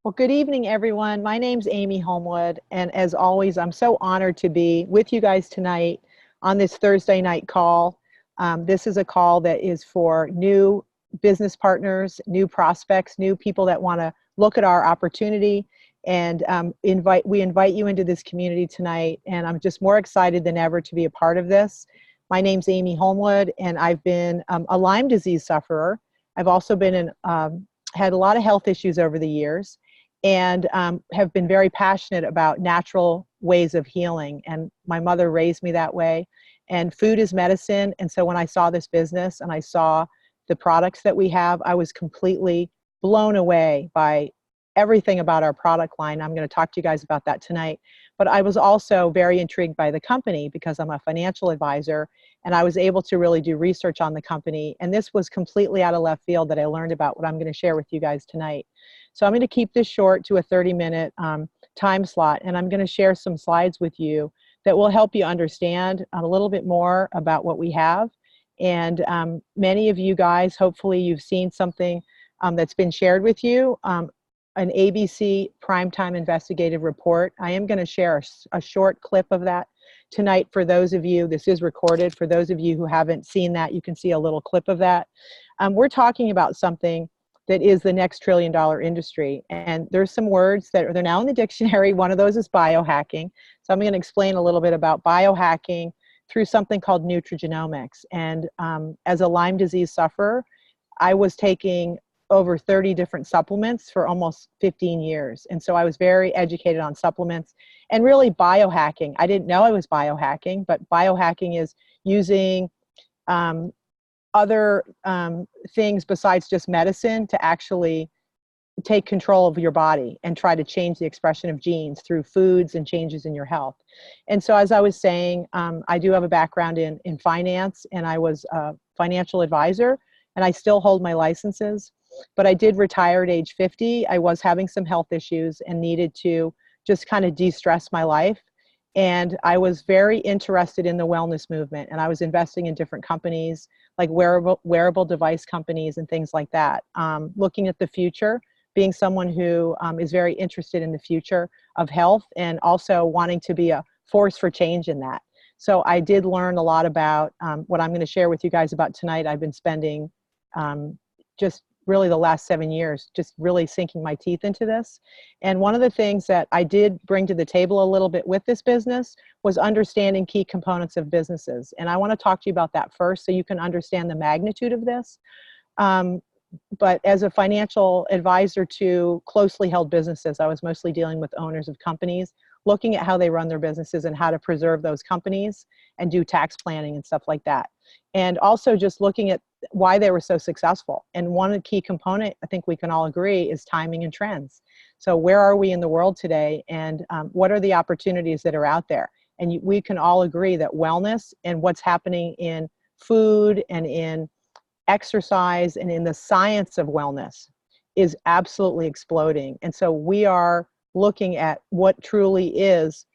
Well, good evening, everyone. My name's Amy Holmwood, and as always, I'm so honored to be with you guys tonight on this Thursday night call. This is a call that is for new business partners, new prospects, new people that want to look at our opportunity, and we invite you into this community tonight, and I'm just more excited than ever to be a part of this. My name's Amy Holmwood, and I've been a Lyme disease sufferer. I've also had a lot of health issues over the years, and have been very passionate about natural ways of healing. And my mother raised me that way. And food is medicine. And so when I saw this business and I saw the products that we have, I was completely blown away by everything about our product line. I'm going to talk to you guys about that tonight. But I was also very intrigued by the company because I'm a financial advisor, and I was able to really do research on the company. And this was completely out of left field that I learned about what I'm going to share with you guys tonight. So I'm going to keep this short to a 30-minute time slot, and I'm going to share some slides with you that will help you understand a little bit more about what we have. And many of you guys, hopefully you've seen something that's been shared with you, an ABC Primetime Investigative Report. I am going to share a short clip of that tonight for those of you. This is recorded. For those of you who haven't seen that, you can see a little clip of that. We're talking about something that is the next trillion-dollar industry. And there's some words that they're now in the dictionary. One of those is biohacking. So I'm going to explain a little bit about biohacking through something called nutrigenomics. And as a Lyme disease sufferer, I was taking over 30 different supplements for almost 15 years. And so I was very educated on supplements and really biohacking. I didn't know I was biohacking, but biohacking is using other things besides just medicine to actually take control of your body and try to change the expression of genes through foods and changes in your health. And so as I was saying, I do have a background in finance, and I was a financial advisor, and I still hold my licenses, but I did retire at age 50. I was having some health issues and needed to just kind of de-stress my life. And I was very interested in the wellness movement, and I was investing in different companies like wearable device companies and things like that. Looking at the future, being someone who is very interested in the future of health and also wanting to be a force for change in that. So I did learn a lot about what I'm going to share with you guys about tonight. I've been spending just really the last 7 years just really sinking my teeth into this. And one of the things that I did bring to the table a little bit with this business was understanding key components of businesses. And I want to talk to you about that first so you can understand the magnitude of this. But as a financial advisor to closely held businesses, I was mostly dealing with owners of companies, looking at how they run their businesses and how to preserve those companies and do tax planning and stuff like that. And also just looking at why they were so successful. And one key component, I think we can all agree, is timing and trends. So where are we in the world today, and what are the opportunities that are out there? And we can all agree that wellness and what's happening in food and in exercise and in the science of wellness is absolutely exploding. And so we are looking at what truly is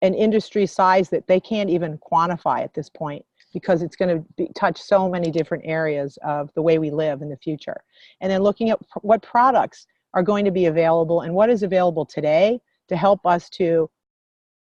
an industry size that they can't even quantify at this point, because it's going to touch so many different areas of the way we live in the future. And then looking at what products are going to be available and what is available today to help us to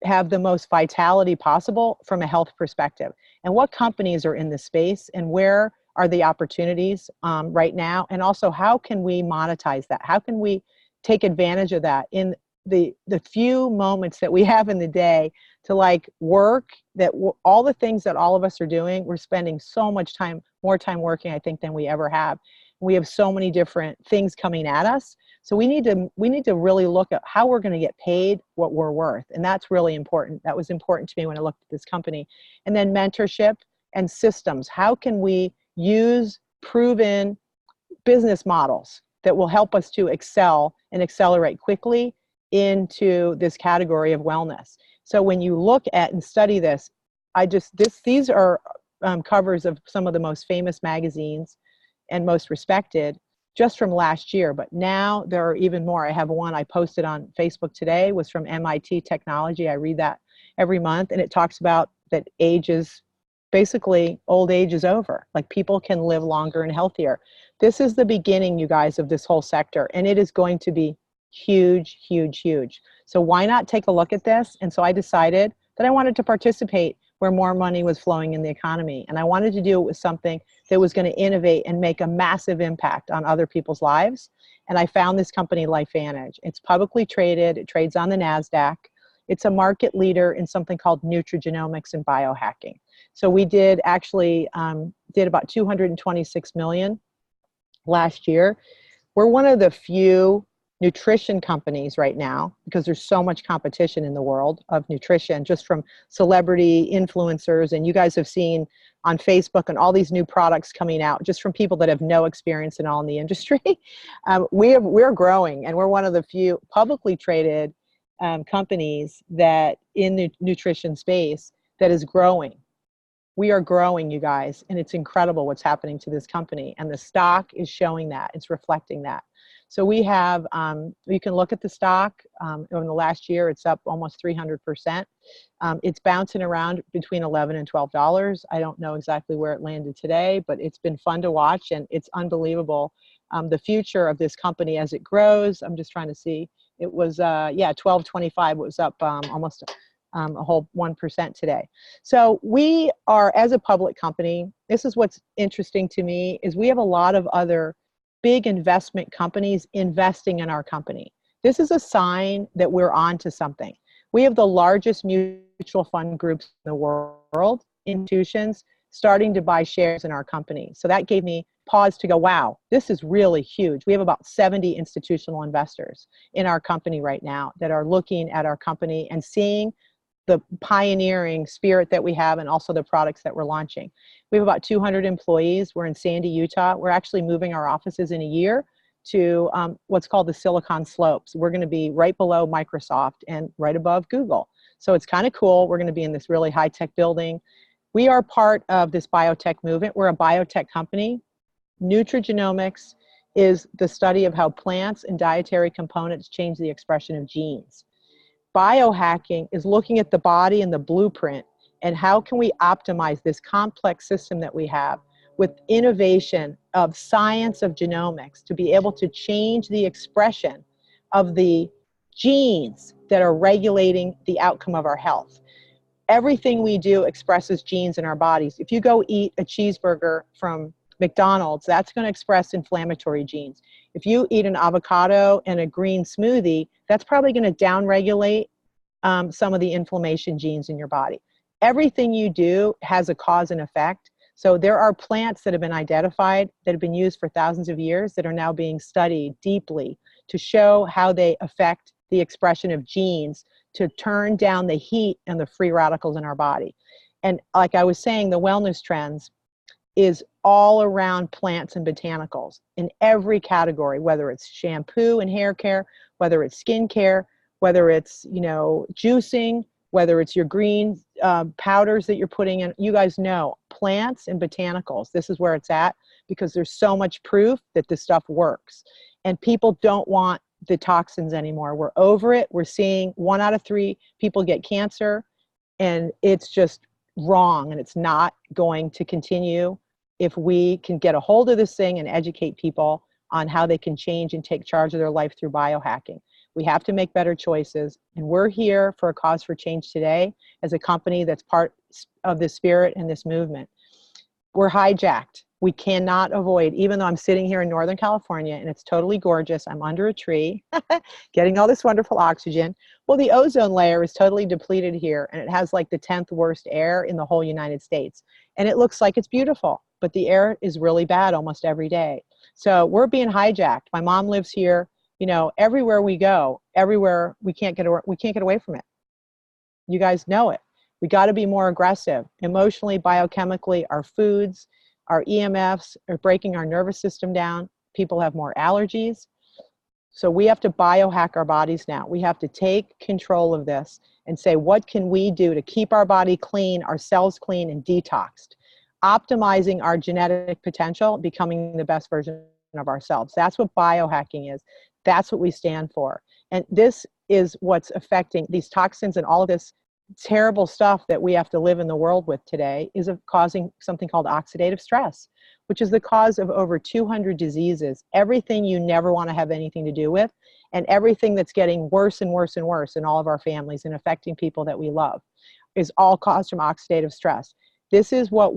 have the most vitality possible from a health perspective. And what companies are in this space, and where are the opportunities right now? And also, how can we monetize that? How can we take advantage of that in the few moments that we have in the day to like work, that all the things that all of us are doing, we're spending so much time, more time working, I think, than we ever have. We have so many different things coming at us. So we need to really look at how we're going to get paid what we're worth. And that's really important. That was important to me when I looked at this company. And then mentorship and systems. How can we use proven business models that will help us to excel and accelerate quickly into this category of wellness? So when you look at and study this, these are covers of some of the most famous magazines and most respected just from last year, but now there are even more. I have one I posted on Facebook today, was from MIT Technology. I read that every month, and it talks about that basically old age is over. Like, people can live longer and healthier. This is the beginning, you guys, of this whole sector, and it is going to be Huge, huge, huge. So why not take a look at this? And so I decided that I wanted to participate where more money was flowing in the economy. And I wanted to do it with something that was going to innovate and make a massive impact on other people's lives. And I found this company, Lifevantage. It's publicly traded. It trades on the NASDAQ. It's a market leader in something called nutrigenomics and biohacking. So we did actually did about 226 million last year. We're one of the few nutrition companies right now, because there's so much competition in the world of nutrition, just from celebrity influencers, and you guys have seen on Facebook and all these new products coming out just from people that have no experience at all in the industry. We're growing, and we're one of the few publicly traded companies that in the nutrition space that is growing. We are growing, you guys, and it's incredible what's happening to this company, and the stock is showing that. It's reflecting that. So we have, you can look at the stock over the last year, it's up almost 300%. It's bouncing around between $11 and $12. I don't know exactly where it landed today, but it's been fun to watch, and it's unbelievable. The future of this company as it grows, I'm just trying to see, it was, yeah, 12.25, it was up almost a whole 1% today. So we are, as a public company, this is what's interesting to me, is we have a lot of other big investment companies investing in our company. This is a sign that we're on to something. We have the largest mutual fund groups in the world, institutions, starting to buy shares in our company. So that gave me pause to go, wow, this is really huge. We have about 70 institutional investors in our company right now that are looking at our company and seeing the pioneering spirit that we have, and also the products that we're launching. We have about 200 employees. We're in Sandy, Utah. We're actually moving our offices in a year to what's called the Silicon Slopes. We're going to be right below Microsoft and right above Google. So it's kind of cool. We're going to be in this really high-tech building. We are part of this biotech movement. We're a biotech company. Nutrigenomics is the study of how plants and dietary components change the expression of genes. Biohacking is looking at the body and the blueprint, and how can we optimize this complex system that we have with innovation of science of genomics to be able to change the expression of the genes that are regulating the outcome of our health. Everything we do expresses genes in our bodies. If you go eat a cheeseburger from McDonald's, that's going to express inflammatory genes. If you eat an avocado and a green smoothie, that's probably going to downregulate some of the inflammation genes in your body. Everything you do has a cause and effect. So there are plants that have been identified that have been used for thousands of years that are now being studied deeply to show how they affect the expression of genes to turn down the heat and the free radicals in our body. And like I was saying, the wellness trends is all around plants and botanicals in every category, whether it's shampoo and hair care, whether it's skin care, whether it's, you know, juicing, whether it's your green powders that you're putting in. You guys know plants and botanicals, this is where it's at, because there's so much proof that this stuff works. And people don't want the toxins anymore. We're over it. We're seeing 1 out of 3 people get cancer, and it's just wrong, and it's not going to continue if we can get a hold of this thing and educate people on how they can change and take charge of their life through biohacking. We have to make better choices, and we're here for a cause for change today as a company that's part of this spirit and this movement. We're hijacked. We cannot avoid, even though I'm sitting here in Northern California and it's totally gorgeous, I'm under a tree, getting all this wonderful oxygen. Well, the ozone layer is totally depleted here, and it has like the 10th worst air in the whole United States. And it looks like it's beautiful, but the air is really bad almost every day. So we're being hijacked. My mom lives here. You know, everywhere we go, everywhere, we can't get away from it. You guys know it. We got to be more aggressive. Emotionally, biochemically, our foods, our EMFs are breaking our nervous system down. People have more allergies. So we have to biohack our bodies now. We have to take control of this and say, what can we do to keep our body clean, our cells clean and detoxed? Optimizing our genetic potential, becoming the best version of ourselves. That's what biohacking is. That's what we stand for. And this is what's affecting these toxins, and all of this terrible stuff that we have to live in the world with today is causing something called oxidative stress. which is the cause of over 200 diseases, everything you never want to have anything to do with, and everything that's getting worse and worse and worse in all of our families and affecting people that we love, is all caused from oxidative stress. This is what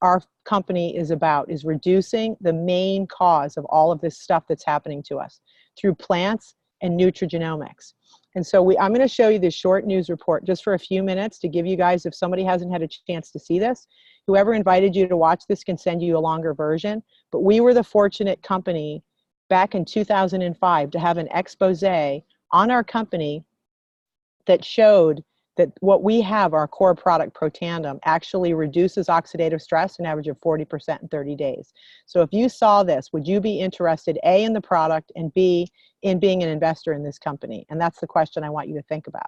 our company is about, is reducing the main cause of all of this stuff that's happening to us through plants and nutrigenomics. And so I'm going to show you this short news report just for a few minutes to give you guys, if somebody hasn't had a chance to see this, whoever invited you to watch this can send you a longer version. But we were the fortunate company back in 2005 to have an expose on our company that showed that what we have, our core product, Protandim, actually reduces oxidative stress an average of 40% in 30 days. So if you saw this, would you be interested, A, in the product, and B, in being an investor in this company? And that's the question I want you to think about.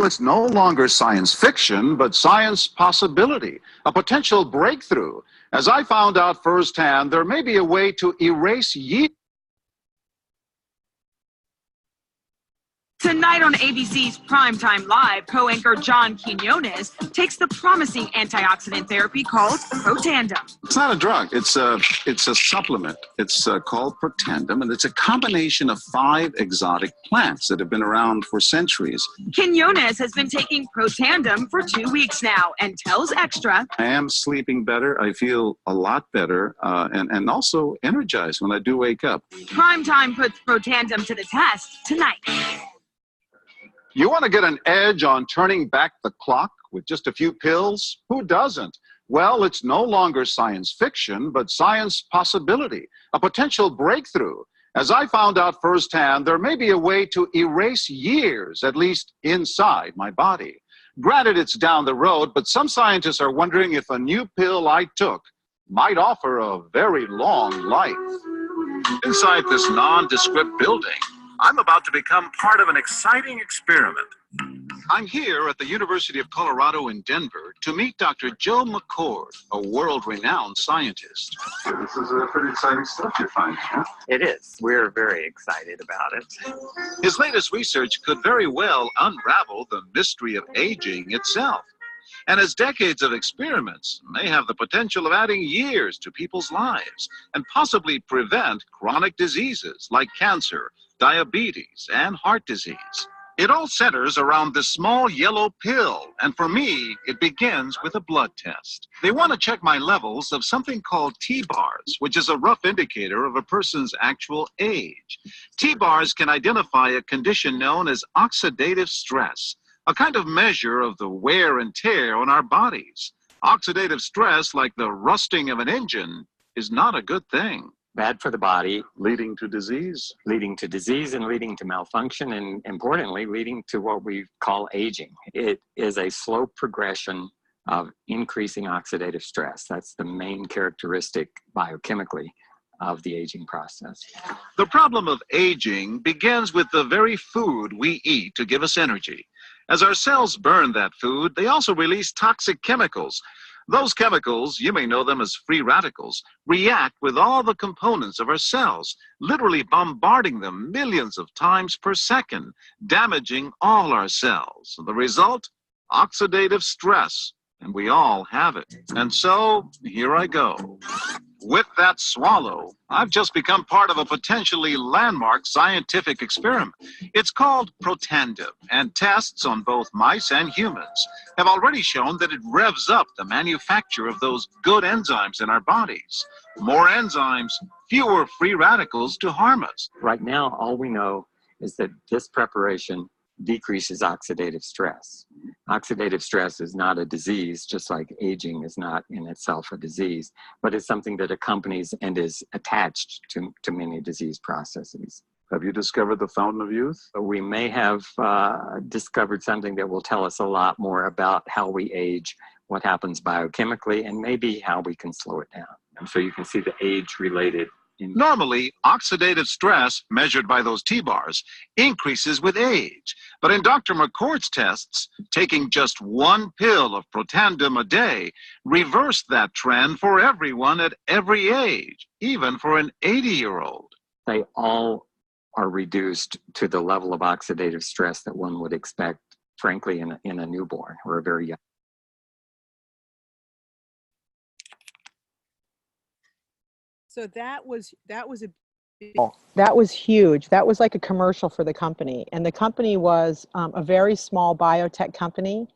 It's no longer science fiction, but science possibility, a potential breakthrough. As I found out firsthand, there may be a way to erase yeast. Tonight on ABC's Primetime Live, co-anchor John Quinones takes the promising antioxidant therapy called Protandim. It's not a drug. It's a supplement. It's called Protandim, and it's a combination of 5 exotic plants that have been around for centuries. Quinones has been taking Protandim for 2 weeks now and tells Extra, I am sleeping better. I feel a lot better and also energized when I do wake up. Primetime puts Protandim to the test tonight. You want to get an edge on turning back the clock with just a few pills? Who doesn't? Well, it's no longer science fiction, but science possibility, a potential breakthrough. As I found out firsthand, there may be a way to erase years, at least inside my body. Granted, it's down the road, but some scientists are wondering if a new pill I took might offer a very long life. Inside this nondescript building, I'm about to become part of an exciting experiment. I'm here at the University of Colorado in Denver to meet Dr. Joe McCord, a world-renowned scientist. This is pretty exciting stuff you're finding, huh? It is. We're very excited about it. His latest research could very well unravel the mystery of aging itself. And his decades of experiments may have the potential of adding years to people's lives and possibly prevent chronic diseases like cancer, diabetes, and heart disease. It all centers around this small yellow pill, and for me, it begins with a blood test. They want to check my levels of something called T-bars, which is a rough indicator of a person's actual age. T-bars can identify a condition known as oxidative stress, a kind of measure of the wear and tear on our bodies. Oxidative stress, like the rusting of an engine, is not a good thing. Bad for the body. Leading to disease. Leading to disease and leading to malfunction, and importantly, leading to what we call aging. It is a slow progression of increasing oxidative stress. That's the main characteristic biochemically of the aging process. The problem of aging begins with the very food we eat to give us energy. As our cells burn that food, they also release toxic chemicals. Those chemicals, you may know them as free radicals, react with all the components of our cells, literally bombarding them millions of times per second, damaging all our cells. The result? Oxidative stress, and we all have it. And so, here I go. With that swallow, I've just become part of a potentially landmark scientific experiment. It's called Protandim, and tests on both mice and humans have already shown that it revs up the manufacture of those good enzymes in our bodies. More enzymes, fewer free radicals to harm us. Right now, all we know is that this preparation decreases oxidative stress. Oxidative stress is not a disease, just like aging is not in itself a disease, but it's something that accompanies and is attached to many disease processes. Have you discovered the fountain of youth? We may have discovered something that will tell us a lot more about how we age, what happens biochemically, and maybe how we can slow it down. And so you can see the age-related. Normally, oxidative stress, measured by those T-bars, increases with age. But in Dr. McCord's tests, taking just one pill of Protandim a day reversed that trend for everyone at every age, even for an 80-year-old. They all are reduced to the level of oxidative stress that one would expect, frankly, in a newborn or a very young. So that was huge. That was like a commercial for the company. And the company was a very small biotech company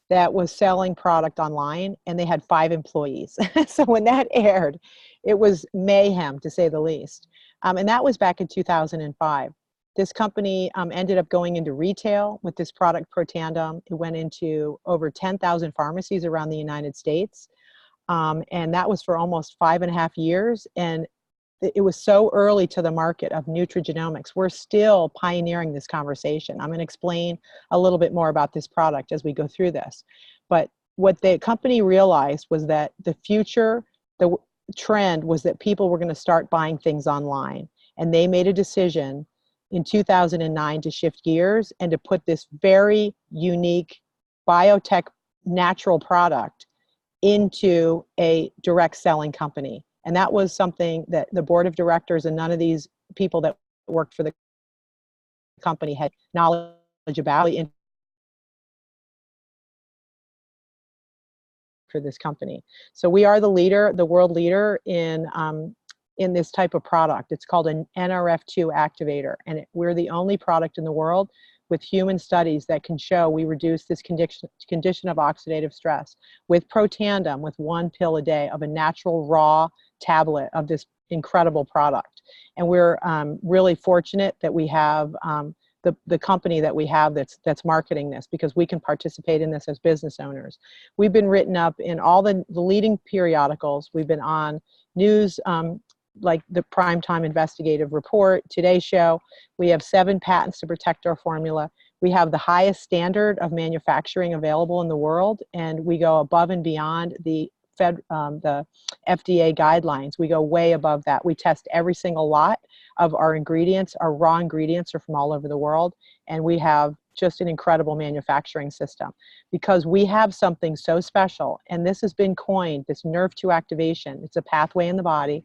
that was selling product online, and they had 5 employees. So when that aired, it was mayhem, to say the least. And that was back in 2005. This company ended up going into retail with this product, Protandim. It went into over 10,000 pharmacies around the United States. And that was for almost 5.5 years. And it was so early to the market of nutrigenomics. We're still pioneering this conversation. I'm going to explain a little bit more about this product as we go through this. But what the company realized was that the future, the trend was that people were going to start buying things online. And they made a decision in 2009 to shift gears and to put this very unique biotech natural product into a direct selling company. And that was something that the board of directors and none of these people that worked for the company had knowledge about for this company. So we are the leader, the world leader in this type of product. It's called an NRF2 activator. And we're the only product in the world with human studies that can show we reduce this condition of oxidative stress with Protandim, with 1 pill a day of a natural raw tablet of this incredible product. And we're really fortunate that we have the company that we have that's marketing this, because we can participate in this as business owners. We've been written up in all the leading periodicals. We've been on news like the Primetime Investigative Report, Today Show. We have 7 patents to protect our formula. We have the highest standard of manufacturing available in the world, and we go above and beyond the FDA guidelines. We go way above that. We test every single lot of our ingredients. Our raw ingredients are from all over the world, and we have just an incredible manufacturing system because we have something so special. And this has been coined, this NRF2 activation. It's a pathway in the body,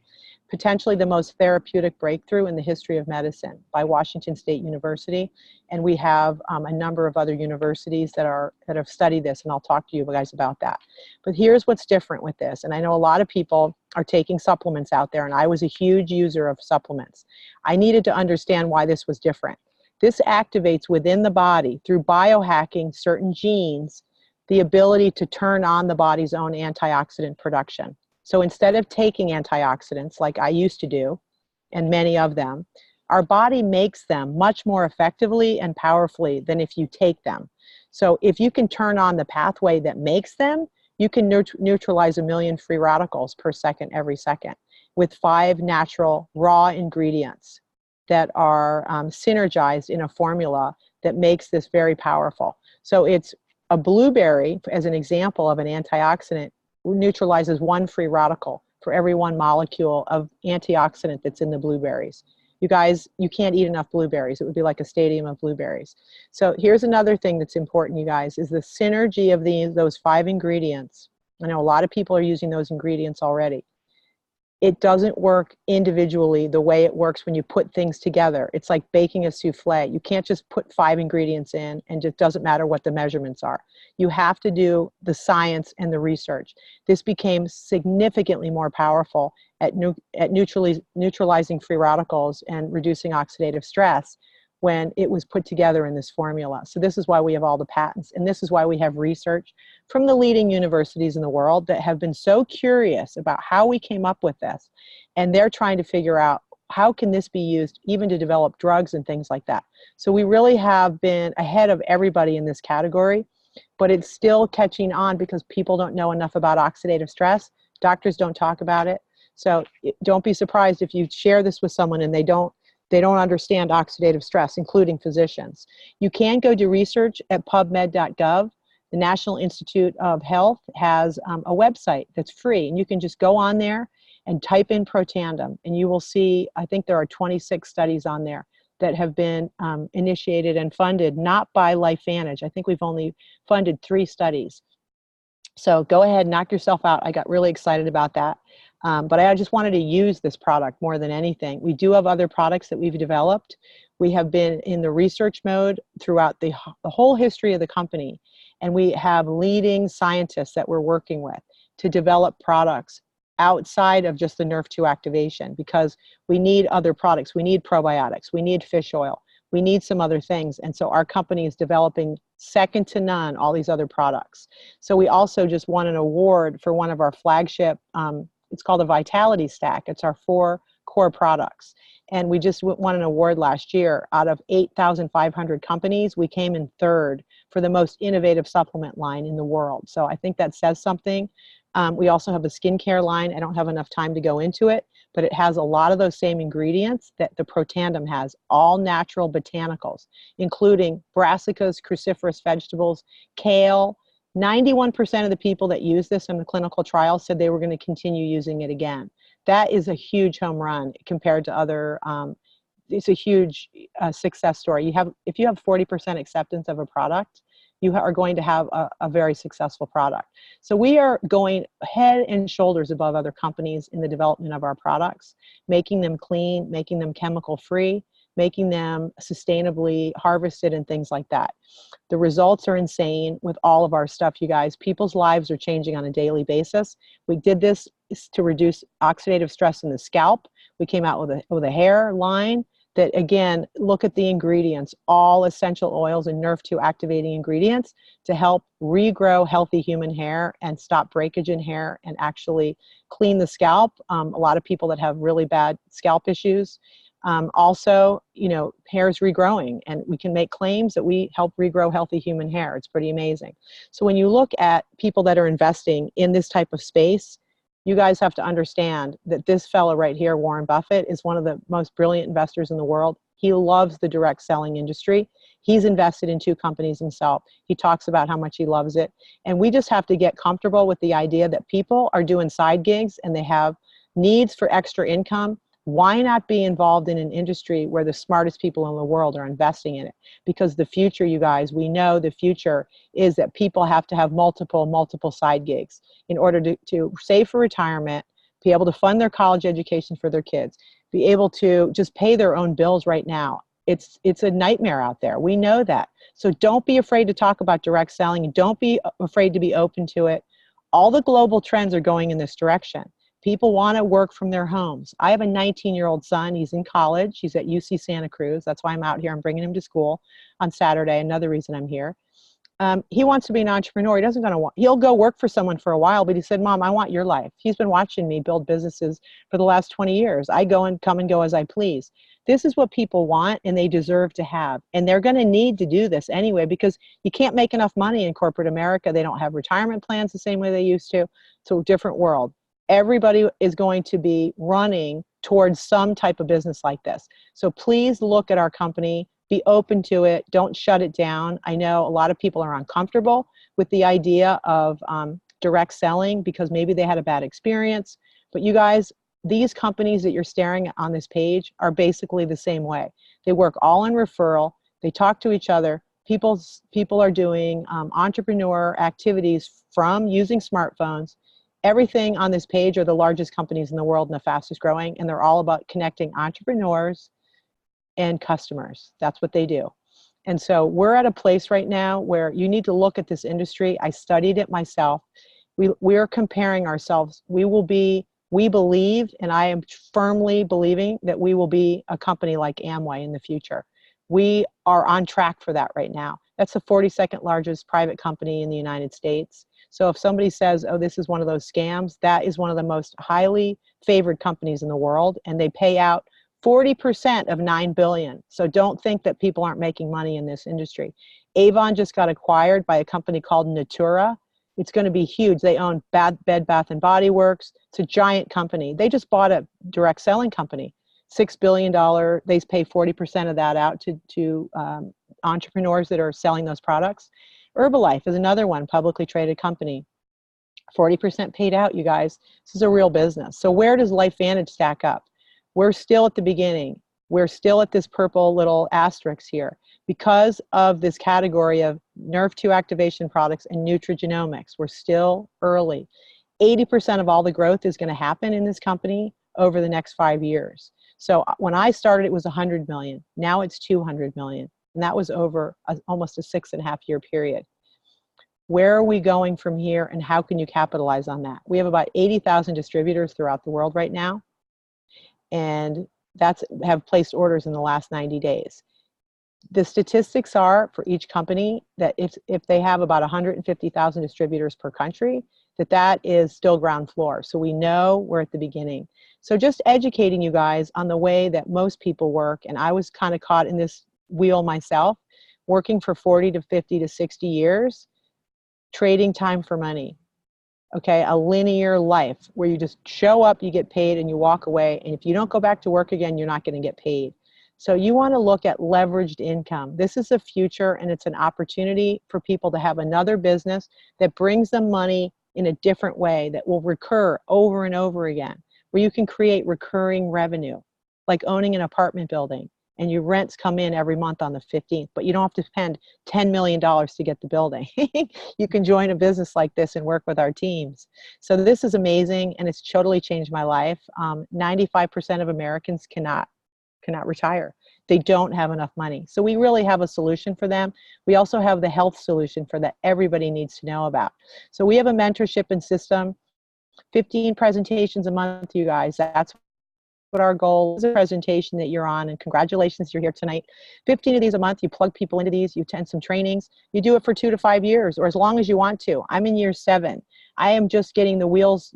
potentially the most therapeutic breakthrough in the history of medicine by Washington State University. And we have a number of other universities that have studied this, and I'll talk to you guys about that. But here's what's different with this. And I know a lot of people are taking supplements out there, and I was a huge user of supplements. I needed to understand why this was different. This activates within the body through biohacking certain genes, the ability to turn on the body's own antioxidant production. So instead of taking antioxidants like I used to do, and many of them, our body makes them much more effectively and powerfully than if you take them. So if you can turn on the pathway that makes them, you can neutralize 1 million free radicals per second every second with 5 natural raw ingredients that are synergized in a formula that makes this very powerful. So it's a blueberry, as an example of an antioxidant, neutralizes 1 free radical for every 1 molecule of antioxidant that's in the blueberries. You guys, you can't eat enough blueberries. It would be like a stadium of blueberries. So here's another thing that's important, you guys, is the synergy of those 5 ingredients. I know a lot of people are using those ingredients already. It doesn't work individually the way it works when you put things together. It's like baking a souffle. You can't just put 5 ingredients in and it doesn't matter what the measurements are. You have to do the science and the research. This became significantly more powerful at neutralizing free radicals and reducing oxidative stress when it was put together in this formula. So this is why we have all the patents, and this is why we have research from the leading universities in the world that have been so curious about how we came up with this, and they're trying to figure out how can this be used even to develop drugs and things like that. So we really have been ahead of everybody in this category, but it's still catching on because people don't know enough about oxidative stress. Doctors don't talk about it. So don't be surprised if you share this with someone and they don't They don't understand oxidative stress, including physicians. You can go do research at pubmed.gov. The National Institute of Health has a website that's free, and you can just go on there and type in Protandim, and you will see, I think there are 26 studies on there that have been initiated and funded, not by Lifevantage. I think we've only funded 3 studies. So go ahead, knock yourself out. I got really excited about that. But I just wanted to use this product more than anything. We do have other products that we've developed. We have been in the research mode throughout the whole history of the company. And we have leading scientists that we're working with to develop products outside of just the Nerve2 activation, because we need other products. We need probiotics. We need fish oil. We need some other things. And so our company is developing second to none all these other products. So we also just won an award for one of our flagship, it's called a Vitality Stack. It's our 4 core products. And we just won an award last year. Out of 8,500 companies, we came in 3rd for the most innovative supplement line in the world. So I think that says something. We also have a skincare line. I don't have enough time to go into it, but it has a lot of those same ingredients that the Protandim has, all natural botanicals, including brassicas, cruciferous vegetables, kale. 91% of the people that use this in the clinical trial said they were going to continue using it again. That is a huge home run compared to other, it's a huge success story. If you have 40% acceptance of a product, you are going to have a very successful product. So we are going head and shoulders above other companies in the development of our products, making them clean, making them chemical free, making them sustainably harvested and things like that. The results are insane with all of our stuff, you guys. People's lives are changing on a daily basis. We did this to reduce oxidative stress in the scalp. We came out with a hair line that, again, look at the ingredients, all essential oils and Nerve2 activating ingredients to help regrow healthy human hair and stop breakage in hair and actually clean the scalp. A lot of people that have really bad scalp issues. Also, hair is regrowing, and we can make claims that we help regrow healthy human hair. It's pretty amazing. So when you look at people that are investing in this type of space, you guys have to understand that this fellow right here, Warren Buffett, is one of the most brilliant investors in the world. He loves the direct selling industry. He's invested in 2 companies himself. He talks about how much he loves it. And we just have to get comfortable with the idea that people are doing side gigs and they have needs for extra income. Why not be involved in an industry where the smartest people in the world are investing in it? Because the future, you guys, we know the future is that people have to have multiple side gigs in order to save for retirement, be able to fund their college education for their kids, be able to just pay their own bills right now. It's a nightmare out there. We know that. So don't be afraid to talk about direct selling, and don't be afraid to be open to it. All the global trends are going in this direction. People want to work from their homes. I have a 19-year-old son. He's in college. He's at UC Santa Cruz. That's why I'm out here. I'm bringing him to school on Saturday. Another reason I'm here. He wants to be an entrepreneur. He'll go work for someone for a while, but he said, Mom, I want your life. He's been watching me build businesses for the last 20 years. I go and come and go as I please. This is what people want, and they deserve to have. And they're going to need to do this anyway, because you can't make enough money in corporate America. They don't have retirement plans the same way they used to. It's a different world. Everybody is going to be running towards some type of business like this. So please look at our company, be open to it, don't shut it down. I know a lot of people are uncomfortable with the idea of direct selling because maybe they had a bad experience. But you guys, these companies that you're staring at on this page are basically the same way. They work all in referral. They talk to each other. People are doing entrepreneur activities from using smartphones. Everything on this page are the largest companies in the world and the fastest growing, and they're all about connecting entrepreneurs and customers. That's what they do. And so we're at a place right now where you need to look at this industry. I studied it myself. We're comparing ourselves. We believe, and I am firmly believing that we will be a company like Amway in the future. We are on track for that right now. That's the 42nd largest private company in the United States. So if somebody says, oh, this is one of those scams, that is one of the most highly favored companies in the world, and they pay out 40% of $9 billion. So don't think that people aren't making money in this industry. Avon just got acquired by a company called Natura. It's going to be huge. They own Bed Bath & Body Works. It's a giant company. They just bought a direct selling company. $6 billion. They pay 40% of that out to entrepreneurs that are selling those products. Herbalife is another one, publicly traded company. 40% paid out, you guys. This is a real business. So where does Lifevantage stack up? We're still at the beginning. We're still at this purple little asterisk here because of this category of Nerve2 activation products and nutrigenomics. We're still early. 80% of all the growth is going to happen in this company over the next 5 years. So when I started, it was 100 million. Now it's 200 million. And that was over almost a 6.5-year period. Where are we going from here, and how can you capitalize on that? We have about 80,000 distributors throughout the world right now, and have placed orders in the last 90 days. The statistics are for each company that if they have about 150,000 distributors per country, that is still ground floor. So we know we're at the beginning. So just educating you guys on the way that most people work, and I was kind of caught in this wheel myself, working for 40 to 50 to 60 years, trading time for money. Okay, a linear life where you just show up, you get paid, and you walk away. And if you don't go back to work again, you're not going to get paid. So you want to look at leveraged income. This is a future, and it's an opportunity for people to have another business that brings them money in a different way that will recur over and over again, where you can create recurring revenue, like owning an apartment building. And your rents come in every month on the 15th, but you don't have to spend $10 million to get the building. You can join a business like this and work with our teams. So this is amazing, and it's totally changed my life. 95% of Americans cannot retire. They don't have enough money. So we really have a solution for them. We also have the health solution for that everybody needs to know about. So we have a mentorship and system, 15 presentations a month, you guys. That's what our goal is, a presentation that you're on, and congratulations, you're here tonight. 15 of these a month. You plug people into these, you attend some trainings, you do it for 2 to 5 years, or as long as you want to. I'm in year 7. I am just getting the wheels,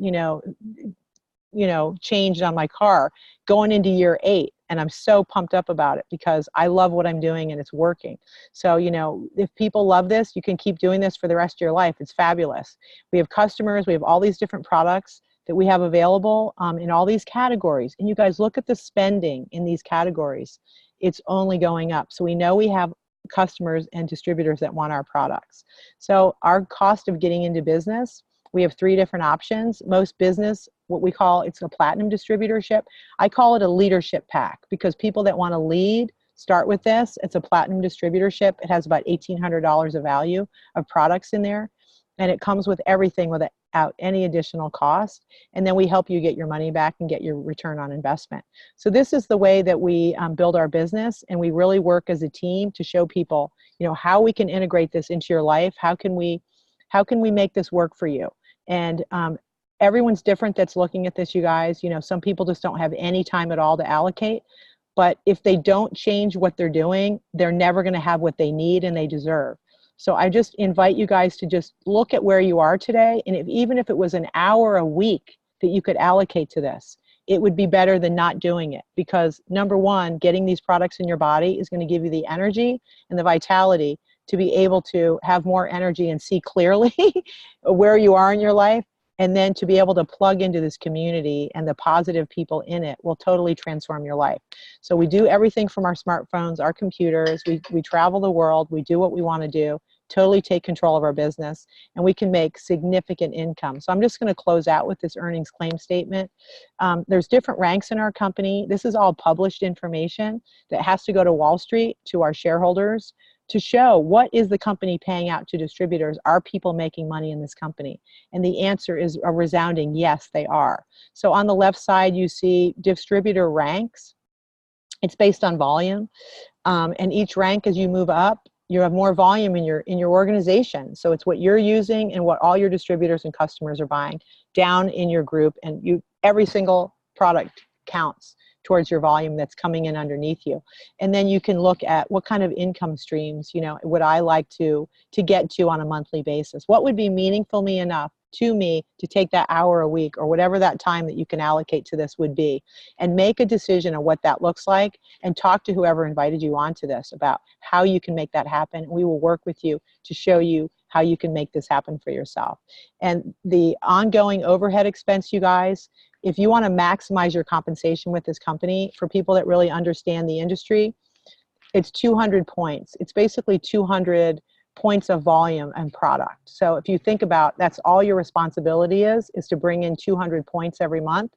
changed on my car, going into year 8. And I'm so pumped up about it because I love what I'm doing and it's working. So, if people love this, you can keep doing this for the rest of your life. It's fabulous. We have customers, we have all these different products that we have available in all these categories. And you guys look at the spending in these categories. It's only going up. So we know we have customers and distributors that want our products. So our cost of getting into business, we have 3 different options. Most business, what we call, it's a platinum distributorship. I call it a leadership pack because people that want to lead start with this. It's a platinum distributorship. It has about $1,800 of value of products in there. And it comes with everything without any additional cost. And then we help you get your money back and get your return on investment. So this is the way that we build our business. And we really work as a team to show people, how we can integrate this into your life. How can we make this work for you? And everyone's different that's looking at this, you guys. Some people just don't have any time at all to allocate. But if they don't change what they're doing, they're never going to have what they need and they deserve. So I just invite you guys to just look at where you are today. And even if it was an hour a week that you could allocate to this, it would be better than not doing it. Because number one, getting these products in your body is going to give you the energy and the vitality to be able to have more energy and see clearly where you are in your life. And then to be able to plug into this community and the positive people in it will totally transform your life. So we do everything from our smartphones, our computers, we travel the world, we do what we want to do, totally take control of our business, and we can make significant income. So I'm just going to close out with this earnings claim statement. There's different ranks in our company. This is all published information that has to go to Wall Street, to our shareholders, to show what is the company paying out to distributors. Are people making money in this company? And the answer is a resounding yes, they are. So on the left side, you see distributor ranks. It's based on volume. And each rank, as you move up, you have more volume in your organization. So it's what you're using and what all your distributors and customers are buying down in your group. And every single product counts towards your volume that's coming in underneath you. And then you can look at what kind of income streams, would I like to get to on a monthly basis? What would be meaningful enough to me to take that hour a week or whatever that time that you can allocate to this would be, and make a decision on what that looks like, and talk to whoever invited you onto this about how you can make that happen. We will work with you to show you how you can make this happen for yourself. And the ongoing overhead expense, you guys, if you want to maximize your compensation with this company, for people that really understand the industry, it's 200 points. It's basically 200 points of volume and product. So if you think about, that's all your responsibility is to bring in 200 points every month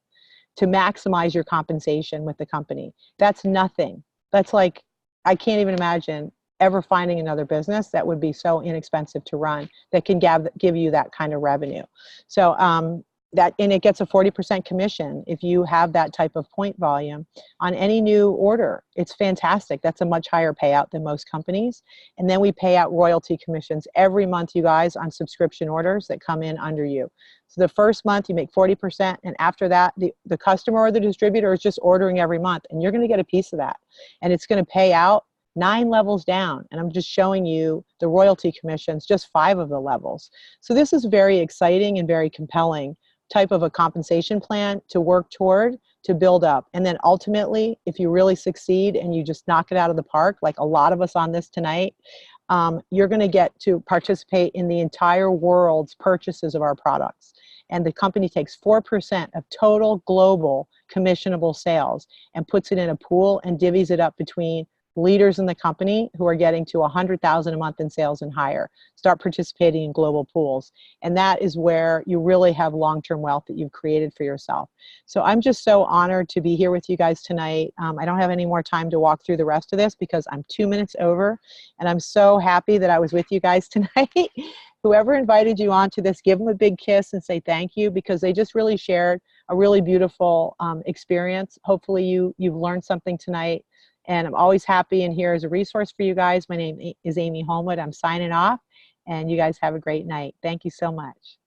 to maximize your compensation with the company. That's nothing. That's like, I can't even imagine ever finding another business that would be so inexpensive to run that can give you that kind of revenue. So and it gets a 40% commission if you have that type of point volume on any new order. It's fantastic. That's a much higher payout than most companies. And then we pay out royalty commissions every month, you guys, on subscription orders that come in under you. So the first month you make 40%, and after that, the customer or the distributor is just ordering every month, and you're going to get a piece of that. And it's going to pay out 9 levels down. And I'm just showing you the royalty commissions, just 5 of the levels. So this is very exciting and very compelling type of a compensation plan to work toward, to build up. And then ultimately, if you really succeed and you just knock it out of the park, like a lot of us on this tonight, you're going to get to participate in the entire world's purchases of our products. And the company takes 4% of total global commissionable sales and puts it in a pool and divvies it up between leaders in the company who are getting to 100,000 a month in sales and higher, start participating in global pools. And that is where you really have long-term wealth that you've created for yourself. So I'm just so honored to be here with you guys tonight. I don't have any more time to walk through the rest of this because I'm 2 minutes over, and I'm so happy that I was with you guys tonight. Whoever invited you onto this, give them a big kiss and say thank you, because they just really shared a really beautiful experience. Hopefully you've learned something tonight. And I'm always happy and here as a resource for you guys. My name is Amy Holmwood. I'm signing off, and you guys have a great night. Thank you so much.